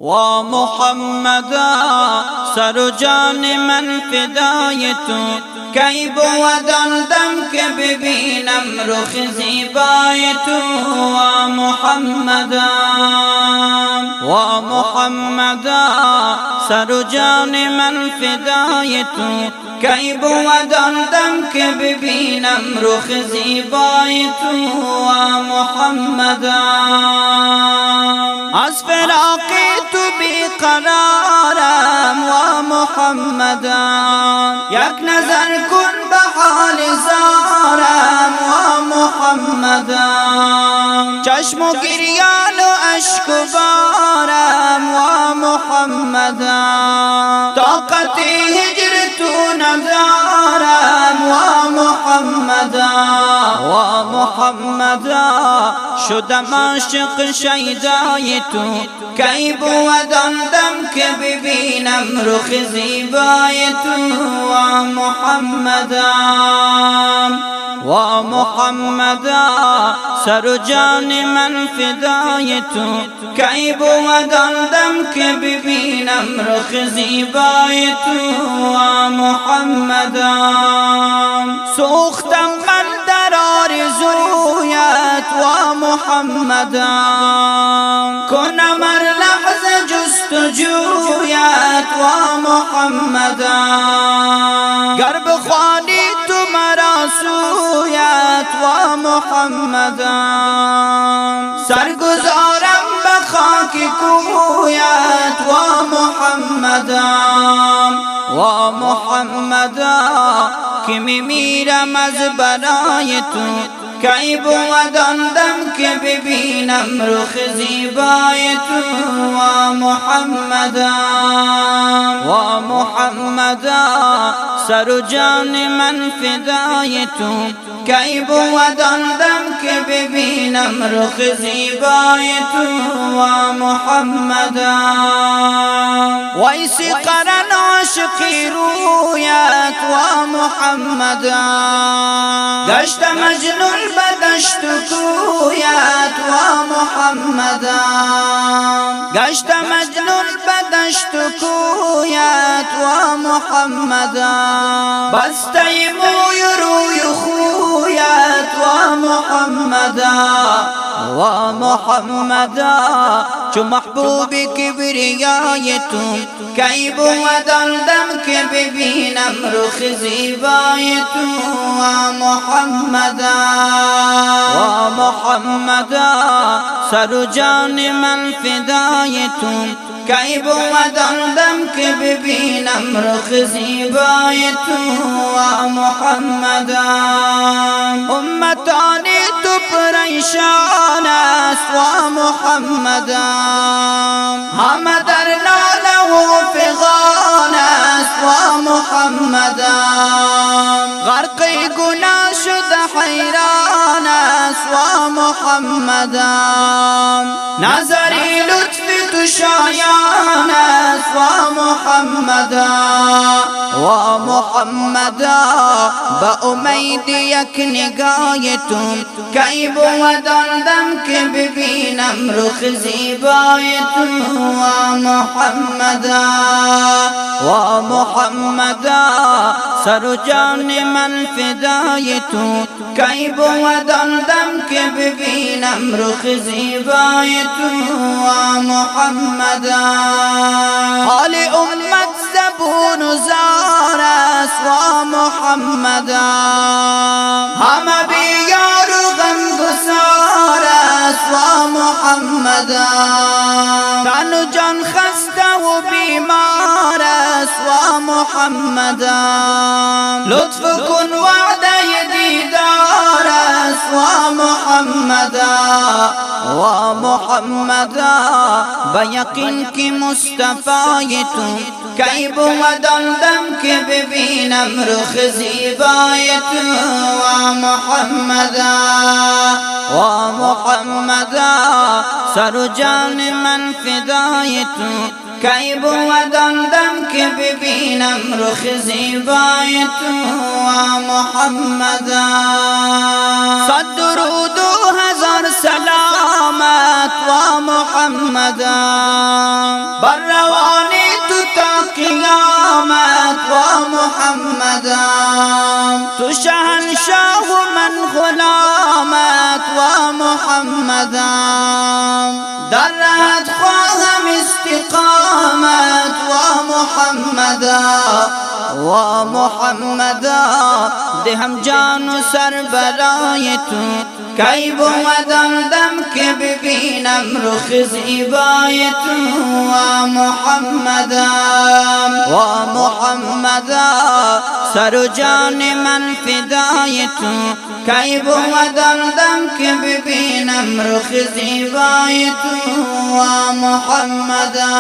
و محمدا سر و جان من فدای تو، کی بود آن دم که ببینم رخ زیبای تو. و محمدا سر و جان من فدای تو، کی بود آن دم که ببینم رخ زیبای تو. و محمدا از فراق تو بیقرارم. و محمدا یک نظر کن به حال زارم. و محمدا چشم و گریان و اشک و بارم. و محمدا طاقت هجر تو ندارم. و محمدا شدم عاشق شیدای تو، کی بود آن دم که ببینم رخ زیبای تو. و محمدا سر و جان من فدای تو، کی بود آن دم که ببینم رخ زیبای تو. و محمدا سوختم من در آرزویت. و محمدا کنم هر لحظه جستجویت. و محمدا گر بخوانی تو مرا سویت. و محمدا سرگزارم به خاک کویت. و محمدا که میمیرم از برای تو، کی بود آن دم که ببینم رخ زیبای تو. و محمدا سر و جان من فدای تو، کی بود آن دم که ببینم رخ زیبای تو. و محمدا ویسی قرن عاشقی رویت. و محمدا گشت مجنون بدشت کویت. و محمدا گشت مجنون بدشت کویت. و محمدا بسته موی روی خویت. و محمدا چو محبوب کبریای تو، کی بود آن دم که ببینم رخ زیبای تو. و محمدا سر و جان من فدای تو، کی بود آن دم که ببینم رخ زیبای تو. و محمدا امتان تو پریشان است. و محمدا همه در ناله و فغان است. و محمدا غرق گناه شده حیران است. و محمدا نظری لطف تو شایان است. و محمدا به امید یک نگاه تو، کی بود آن دم که ببینم رخ زیبای تو. و محمدا سر و جان من فدای تو، کی بود آن دم که ببینم رخ زیبای تو. و محمدا حال امت زبون و زار است. و محمدا همه بیار و غمگسار است. و محمدا تن و جان خسته و بیمار است. و محمدا لطف کن وعده دیدار است. و محمدا به یقین که مصطفی تو، کی بود آن دم که ببینم رخ زیبای تو. و محمدا سر و جان من فدای تو، کی بود آن دم که ببینم رخ زیبای تو. و محمدا صد درود و هزار سلامت. و محمدا بر روانی تو تا قیامت و محمدا تو شهنشاه و من غلامت و محمدا در رهت خواهم استقامت و محمدا و محمدا دهم جان و سر برای تو کی بود آن دم که ببینم رخ زیبای تو و محمدا و محمدا سر و جان من فدای تو کی بود آن دم که ببینم رخ زیبای تو و محمدا